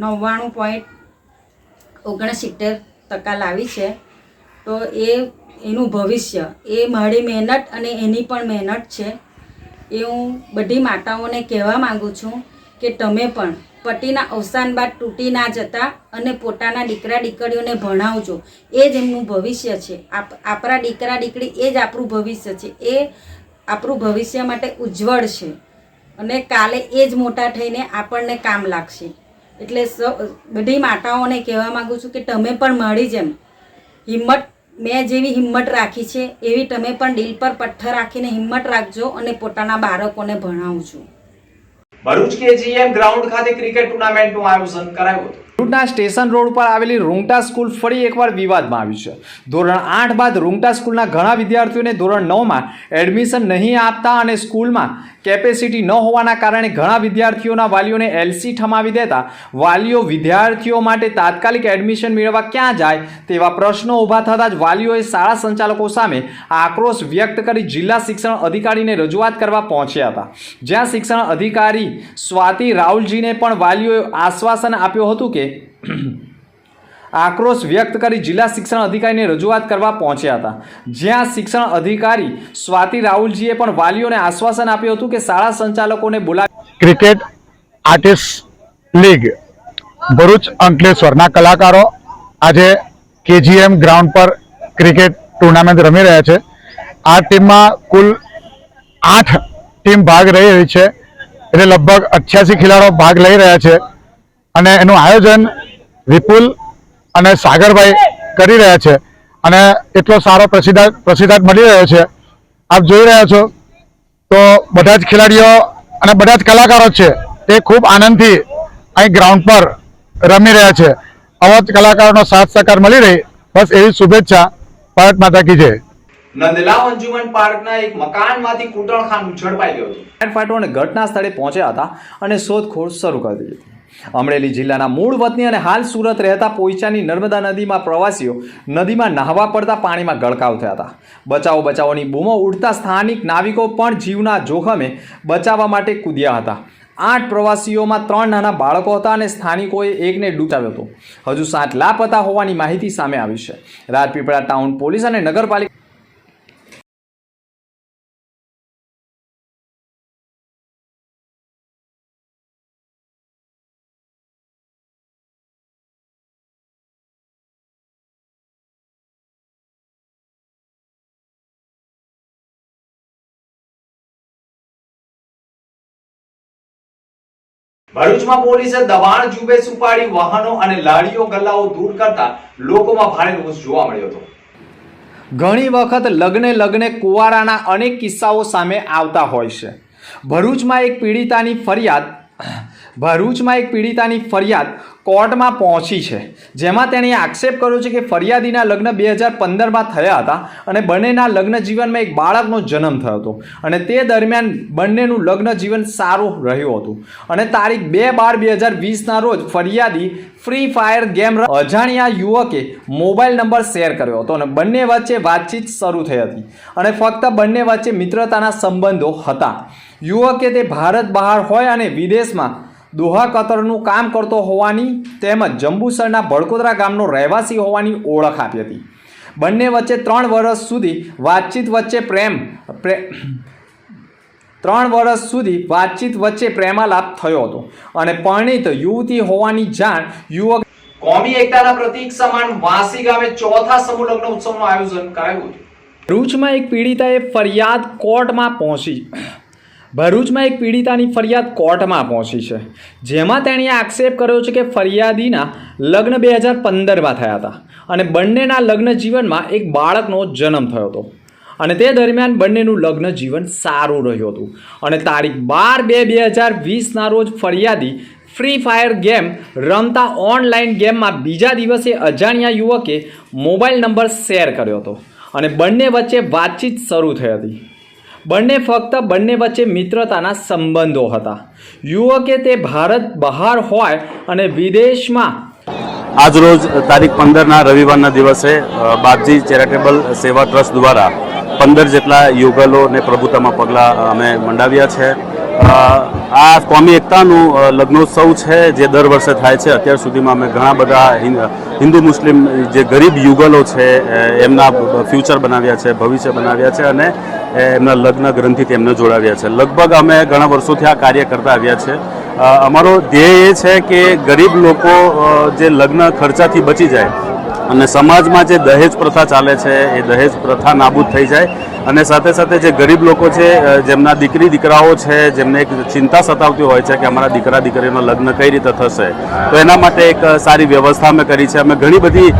99.69% લાવી છે. તો એનું ભવિષ્ય એ મારી મહેનત અને એની પણ મહેનત છે. એ હું બધી માતાઓને કહેવા માગું છું કે તમે પણ પતિના અવસાન બાદ તૂટી ના જતા અને પોતાના દીકરા દીકરીઓને ભણાવજો. એ જ એમનું ભવિષ્ય છે. આપણા દીકરા દીકરી એ જ આપણું ભવિષ્ય છે. એ આપણું ભવિષ્ય માટે ઉજ્જવળ છે અને કાલે એ જ મોટા થઈને આપણને કામ લાગશે. એટલે બધી માતાઓને કહેવા માગું છું કે તમે પણ મારી જેમ હિંમત, મેં જેવી હિંમત રાખી છે એવી તમે પણ દિલ પર પથ્થર રાખીને હિંમત રાખજો અને પોતાના બાળકોને ભણાવજો. ભરૂચ કેજીએમ ગ્રાઉન્ડ ખાતે ક્રિકેટ ટુર્નામેન્ટનું આયોજન કરાયું હતું. ભરૂચના સ્ટેશન રોડ પર આવેલી રૂંગટા સ્કૂલ ફરી એકવાર વિવાદમાં આવી છે. ધોરણ 8 બાદ રૂંગટા સ્કૂલના ઘણા વિદ્યાર્થીઓને ધોરણ 9માં એડમિશન નહીં આપતા અને સ્કૂલમાં કેપેસિટી ન હોવાના કારણે ઘણા વિદ્યાર્થીઓના વાલીઓને એલસી થમાવી દેતા વાલીઓ વિદ્યાર્થીઓ માટે તાત્કાલિક એડમિશન મેળવવા ક્યાં જાય તેવા પ્રશ્નો ઊભા થતાં જ વાલીઓએ શાળા સંચાલકો સામે આક્રોશ વ્યક્ત કરી જિલ્લા શિક્ષણ અધિકારીને રજૂઆત કરવા પહોંચ્યા હતા. જ્યાં શિક્ષણ અધિકારી સ્વાતિ રાહુલજીને પણ વાલીઓએ આશ્વાસન આપ્યું હતું કે આક્રોશ વ્યક્ત કરી જિલ્લા શિક્ષણ અધિકારીને રજૂઆત કરવા પહોંચ્યા હતા. જ્યાં શિક્ષણ અધિકારી સ્વાતિ રાહુલજીએ પણ વાલીઓને આશ્વાસન આપ્યું હતું કે શાળા સંચાલકોને બોલાવી ક્રિકેટ આર્ટિસ્ટ લીગ ભરૂચ અંકલેશ્વરના કલાકારો આજે કેજીએમ ગ્રાઉન્ડ પર ક્રિકેટ ટુર્નામેન્ટ રમી રહ્યા છે. આ ટીમમાં કુલ 8 ટીમ ભાગ રહી રહી છે. એટલે લગભગ 88 ખેલાડીઓ ભાગ લઈ રહ્યા છે અને એનું આયોજન વિપુલ અને સાગરભાઈ કરી રહ્યા છે અને એટલો સારો પ્રતિસાદ મળી રહ્યો છે. આપ જોઈ રહ્યા છો તો બધા જ ખેલાડીઓ અને બધા જ કલાકારો છે તે ખૂબ આનંદથી અહીં ગ્રાઉન્ડ પર રમી રહ્યા છે. આવા જ કલાકારોનો સાથ સહકાર મળી રહી, બસ એવી શુભેચ્છા. ભારત માતા કી જય. નંદલાવ અંજુમન પાર્કના એક મકાનમાંથી કૂટણખાનું ઝડપાઈ ગયું હતું. ફાયર ફાઈટરો ઘટના સ્થળે પહોંચ્યા હતા અને શોધખોળ શરૂ કરી દીધી હતી. અમરેલી જિલ્લાના મૂળ વતની અને હાલ સુરત રહેતા પોઈચાની નર્મદા નદીમાં પ્રવાસીઓ નદીમાં નહાવા પડતા પાણીમાં ગળકાવ થયા હતા. બચાવોની બૂમો ઉડતા સ્થાનિક નાવિકો પણ જીવના જોખમે બચાવવા માટે કૂદ્યા હતા. 8 પ્રવાસીઓમાં 3 નાના બાળકો હતા અને સ્થાનિકોએ એકને ડૂબાવ્યો હતો. હજુ 7 લાપતા હોવાની માહિતી સામે આવી છે. રાજપીપળા ટાઉન પોલીસ અને નગરપાલિકા ભરૂચમાં પોલીસે દબાણ ઝુંબેશ ઉપાડી વાહનો અને લારીઓ ગલ્લાઓ દૂર કરતા લોકોમાં ભારે રોષ જોવા મળ્યો હતો. ઘણી વખત લગ્ને કુંવારાના અનેક કિસ્સાઓ સામે આવતા હોય છે. ભરૂચમાં એક પીડિતાની ફરિયાદ કોર્ટમાં પહોંચી છે, જેમાં તેણે આક્ષેપ કર્યો છે કે ફરિયાદીના લગ્ન 2015માં થયા હતા અને બંનેના લગ્ન જીવનમાં એક બાળકનો જન્મ થયો હતો અને તે દરમિયાન બંનેનું લગ્ન જીવન સારું રહ્યું હતું અને તારીખ 2/12/2020ના રોજ ફરિયાદી ફ્રી ફાયર ગેમ અજાણ્યા યુવકે મોબાઈલ નંબર શેર કર્યો હતો અને બંને વચ્ચે વાતચીત શરૂ થઈ હતી અને ફક્ત બંને વચ્ચે મિત્રતાના સંબંધો હતા. યુવકે તે ભારત બહાર હોય અને વિદેશમાં દોહા કતરનું કામ કરતો હોવાની તેમજ જંબુસરના ભડકોદરા ગામનો રહેવાસી હોવાની ઓળખ આપી હતી. બંને વચ્ચે 3 વર્ષ સુધી વાતચીત વચ્ચે પ્રેમાલાપ થયો હતો અને પરિણીત યુવતી હોવાની જાણ યુવક કોમી એકતાના પ્રતીક સમાન વાસી ગામે ચોથા સમૂહ લગ્ન ઉત્સવનું આયોજન કરાયું હતું. ભરૂચમાં એક પીડિતાએ ફરિયાદ કોર્ટમાં પહોંચી ભરૂચમાં એક પીડિતાની ફરિયાદ કોર્ટમાં પહોંચી છે, જેમાં તેણે આક્ષેપ કર્યો છે કે ફરિયાદીના લગ્ન 2015માં થયા હતા અને બંનેના લગ્ન જીવનમાં એક બાળકનો જન્મ થયો હતો અને તે દરમિયાન બંનેનું લગ્ન જીવન સારું રહ્યું હતું અને તારીખ 12/2/2020ના રોજ ફરિયાદી ફ્રી ફાયર ગેમ રમતા ઓનલાઈન ગેમમાં બીજા દિવસે અજાણ્યા યુવકે મોબાઈલ નંબર શેર કર્યો હતો અને બંને વચ્ચે વાતચીત શરૂ થઈ હતી. બંને વચ્ચે મિત્રતાના સંબંધો હતા. યુવકે તે ભારત બહાર હોય અને વિદેશમાં આજરોજ તારીખ 15ના રવિવારના દિવસે બાપજી ચેરિટેબલ સેવા ટ્રસ્ટ દ્વારા 15 જેટલા યુગલોને પ્રભુતામાં પગલાં અમે મંડાવ્યા છે. આ કોમી એકતાનું લગ્નોત્સવ છે જે દર વર્ષે થાય છે. અત્યાર સુધીમાં અમે ઘણા બધા હિન્દુ મુસ્લિમ જે ગરીબ યુગલો છે એમના ફ્યુચર બનાવ્યા છે, ભવિષ્ય બનાવ્યા છે અને એમના લગ્ન ગ્રંથિથી એમને જોડાવ્યા છે. લગભગ અમે ઘણા વર્ષોથી આ કાર્ય કરતા આવ્યા છે. અમારો ધ્યેય એ છે કે ગરીબ લોકો જે લગ્ન ખર્ચાથી બચી જાય અને સમાજમાં જે દહેજ પ્રથા ચાલે છે એ દહેજ પ્રથા નાબૂદ થઈ જાય અને સાથે સાથે જે ગરીબ લોકો છે જેમના દીકરાઓ છે જેમને એક ચિંતા સતાવતી હોય છે કે અમારા દીકરા દીકરીનો લગ્ન કઈ રીતે થશે, તો એના માટે એક સારી વ્યવસ્થા અમે કરી છે. અમે ઘણી બધી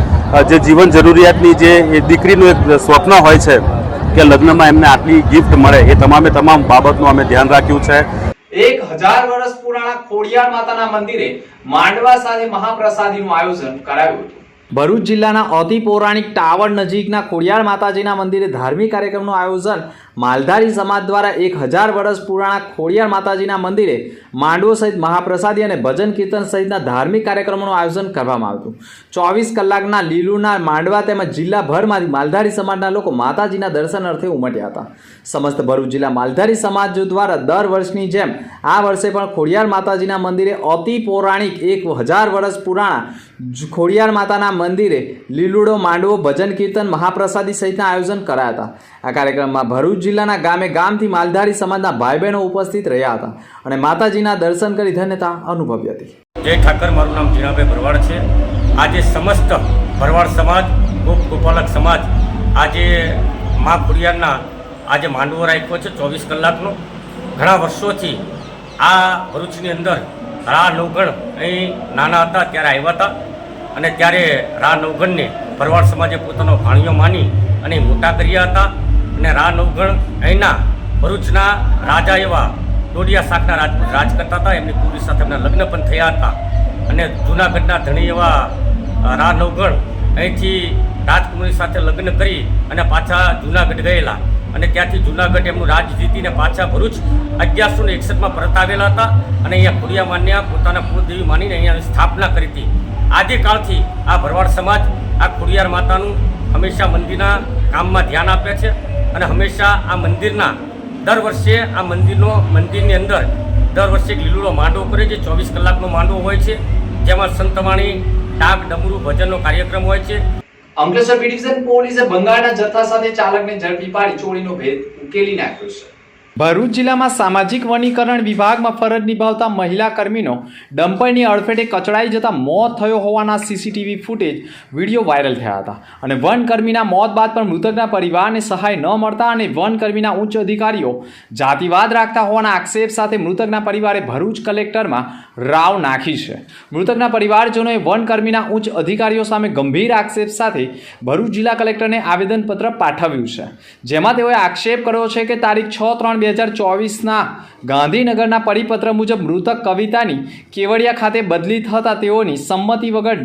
જે જીવન જરૂરિયાતની જે દીકરીનું એક સ્વપ્ન હોય છે કે લગ્નમાં એમને આટલી ગિફ્ટ મળે એ તમામ બાબતનું અમે ધ્યાન રાખ્યું છે. 1000 વર્ષ પુરાણા ખોડિયાર માતાના મંદિરે માંડવા સાથે મહાપ્રસાદીનું આયોજન કરાયું હતું. ભરૂચ જિલ્લાના અતિ પૌરાણિક ટાવર નજીકના ખોડિયાર માતાજીના મંદિરે ધાર્મિક કાર્યક્રમનું આયોજન માલધારી સમાજ દ્વારા 1000 વર્ષ પુરાણા ખોડિયાર માતાજીના મંદિરે માંડવો સહિત મહાપ્રસાદી અને ભજન કીર્તન સહિતના ધાર્મિક કાર્યક્રમોનું આયોજન કરવામાં આવ્યું. 24 કલાકના લીલુના માંડવા તેમજ જિલ્લાભરમાંથી માલધારી સમાજના લોકો માતાજીના દર્શન અર્થે ઉમટ્યા હતા. સમસ્ત ભરૂચ જિલ્લા માલધારી સમાજ દ્વારા દર વર્ષની જેમ આ વર્ષે પણ ખોડિયાર માતાજીના મંદિરે અતિ પૌરાણિક 1000 વર્ષ પુરાણા ખોડિયાર માતાના મંદિરે લીલુડો માંડવો ભજન કીર્તન મહાપ્રસાદી સહિતના આયોજન કરાયા હતા. આ કાર્યક્રમમાં ભરૂચ જિલ્લાના ગામથી માલધારી સમાજના ભાઈ બહેનો ઉપસ્થિત રહ્યા હતા અને માતાજીના દર્શન કરી ધન્યતા અનુભવી હતી. જય ઠાકર, મારું નામ જીણાભાઈ ભરવાડ છે. આજે સમસ્ત ભરવાડ સમાજ, ગોપાલક સમાજ આજે મા ખોડિયારના આજે માંડવો રાખ્યો છે 24 કલાકનો. ઘણા વર્ષોથી આ ભરૂચની અંદર રા નવગણ અહીં નાના હતા ત્યારે આવ્યા હતા અને ત્યારે રા નવગણને ભરવાડ સમાજે પોતાનો ભાણિયો માની અને મોટા કર્યા હતા અને રા નવગણ અહીંના ભરૂચના રાજા એવા ડોડિયા શાખના રાજપૂત રાજ કરતા હતા. એમની પુરી સાથે એમના લગ્ન પણ થયા હતા અને જૂનાગઢના ધણી એવા રા નવગણ અહીંથી રાજકુમારી સાથે લગ્ન કરી અને પાછા જૂનાગઢ ગયેલા અને ત્યાંથી જૂનાગઢ એમનું રાજ જીતીને પાછા ભરૂચ 1161માં પરત આવેલા હતા અને અહીંયા ખોડિયાર માન્યા પોતાના કુળદેવી માનીને અહીંયા સ્થાપના કરી હતી. આદિકાળથી આ ભરવાડ સમાજ આ ખોડિયાર માતાનું હંમેશા મંદિરના કામમાં ધ્યાન આપે છે અને હંમેશા આ મંદિરના દર વર્ષે આ મંદિરની અંદર દર વર્ષે એક લીલુડો માંડવો કરે છે. 24 કલાકનો માંડવો હોય છે જેમાં સંતવાણી, ડાક, ડમરૂ, ભજનનો કાર્યક્રમ હોય છે. અંકલેશ્વર બી ડિવિઝન પોલીસે બંગાળના જથ્થા સાથે ચાલકને ઝડપી પાડી ચોરીનો ભેદ ઉકેલી નાખ્યો છે. ભરૂચ જિલ્લામાં સામાજિક વનીકરણ વિભાગમાં ફરજ નિભાવતા મહિલા કર્મીનો ડમ્પરની અડફેટે કચડાઈ જતા મોત થયો હોવાના સીસીટીવી ફૂટેજ વિડીયો વાયરલ થયા હતા અને વનકર્મીના મોત બાદ પણ મૃતકના પરિવારને સહાય ન મળતા અને વનકર્મીના ઉચ્ચ અધિકારીઓ જાતિવાદ રાખતા હોવાના આક્ષેપ સાથે મૃતકના પરિવારે ભરૂચ કલેક્ટરમાં રાવ નાખી છે. મૃતકના પરિવારજનોએ વનકર્મીના ઉચ્ચ અધિકારીઓ સામે ગંભીર આક્ષેપ સાથે ભરૂચ જિલ્લા કલેક્ટરને આવેદનપત્ર પાઠવ્યું છે, જેમાં તેઓએ આક્ષેપ કર્યો છે કે તારીખ 6/3/2024ના ગાંધીનગરના પરિપત્ર મુજબ મૃતક કવિતાની કેવડિયા ખાતે બદલી થતાં તેઓની સંમતિ વગર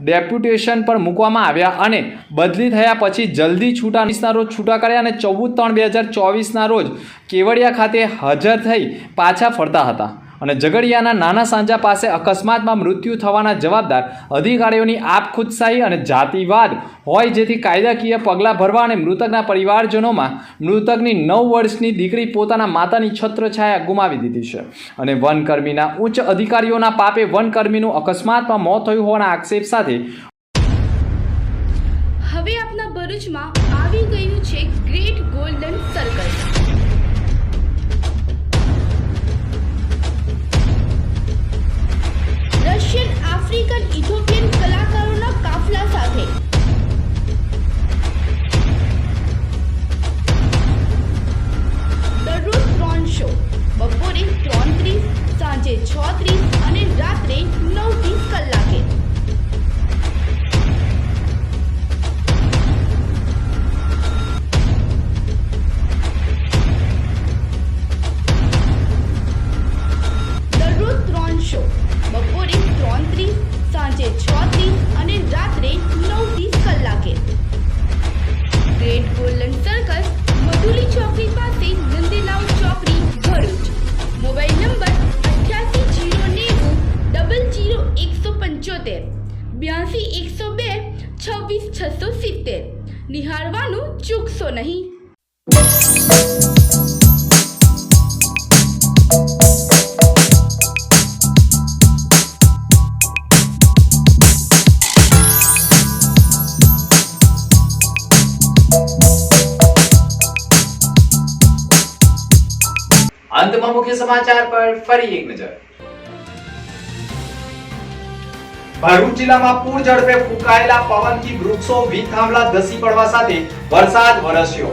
ડેપ્યુટેશન પર મૂકવામાં આવ્યા અને બદલી થયા પછી જલ્દી છૂટાના રોજ છૂટા કર્યા અને 14/3/2024ના રોજ કેવડિયા ખાતે હાજર થઈ પાછા ફરતા હતા અને ઝઘડિયાના નાના સાંજા પાસે અકસ્માતમાં મૃત્યુ થવાના જવાબદાર અધિકારીઓની આપખુદશાહી અને જાતિવાદ હોય, જેથી કાયદાકીય પગલાં ભરવા અને મૃતકના પરિવારજનોમાં મૃતકની 9 વર્ષની દીકરી પોતાના માતાની છત્રછાયા ગુમાવી દીધી છે અને વનકર્મીના ઉચ્ચ અધિકારીઓના પાપે વનકર્મીનું અકસ્માતમાં મોત થયું હોવાના આક્ષેપ સાથે હવે આપના ભરૂચમાં આવી ગયું છે great golden circus. Russian, African, Ethiopian કલાકારોના કાફલા સાથે 6:30 અને રાત્રે 9:30 કલાકે. દરરોજ 3 શો, બપોરે 3:30, સાંજે 6:30 અને રાત્રે 9:30 કલાકે. ગ્રેટ ગોલ્ડન સર્કલ, મધુલી ચોકડી પાસે, નંદીલાલ ચોકડી, ભરૂચ. Mobile number 8809000175 82 102 26 670. નિહાળવાનું ચૂકશો નહીં. અંતમાં મુખ્ય સમાચાર પર ફરી એક નજર. ભરૂચ જિલ્લામાં પૂર ઝડપે ફૂંકાયેલા પવનથી વૃક્ષો વીજ થાંભલા ધસી પડવા સાથે વરસાદ વરસ્યો.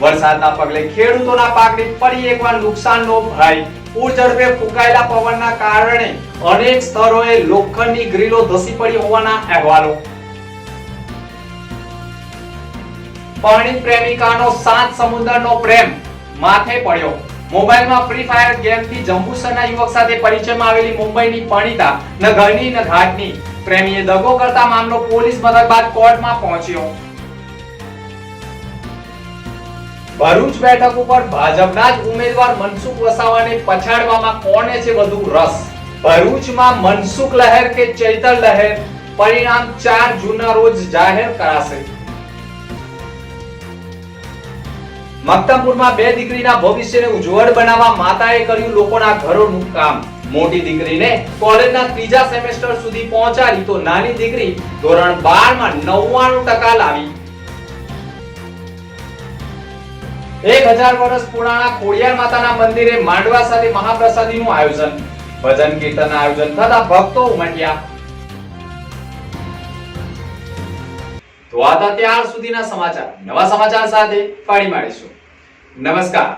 વરસાદના પગલે ખેડૂતોના પાકને ફરી એકવાર નુકસાનનો ભય. પૂર ઝડપે ફૂંકાયેલા પવનના કારણે અનેક સ્થળોએ લોખંડની ગ્રીલો ધસી પડી હોવાના અહેવાલો. પરણિત પ્રેમિકાનો સાત સમુદ્રનો પ્રેમ માથે પડ્યો. મોબાઈલમાં ફ્રી ફાયર ગેમથી જંબુસરના યુવક સાથે પરિચયમાં આવેલી મુંબઈની પરણિતા ન ઘરની ન ઘાટની પ્રેમીએ દગો કરતા મામલો પોલીસ મથક બાદ કોર્ટમાં પહોંચ્યો. ભરૂચ બેઠક ઉપર ભાજપના જ ઉમેદવાર મનસુખ વસાવાને પછાડવામાં કોને છે વધુ રસ? ભરૂચમાં મનસુખ લહેર કે ચૈતર લહેર? પરિણામ 4 જૂનના રોજ જાહેર કરાશે. મક્તમપુરમાં 2 દીકરીના ભવિષ્યને ઉજ્જવળ બનાવવા માતાએ કર્યું લોકોના ઘરોનું કામ. મોટી દીકરીને કોલેજના 3જા સેમેસ્ટર સુધી પહોંચાડી તો નાની દીકરી ધોરણ 12 માં 99% લાવી. 1000 વર્ષ પુરાણા ખોડિયાર માતાના મંદિરે માંડવા સાથે મહાપ્રસાદીનું આયોજન. ભજન કીર્તનના આયોજન થતા ભક્તો ઉમટ્યા. તો આ હતા ત્યાર સુધીના સમાચાર. નવા સમાચાર સાથે ફરી મળીશું. નમસ્કાર.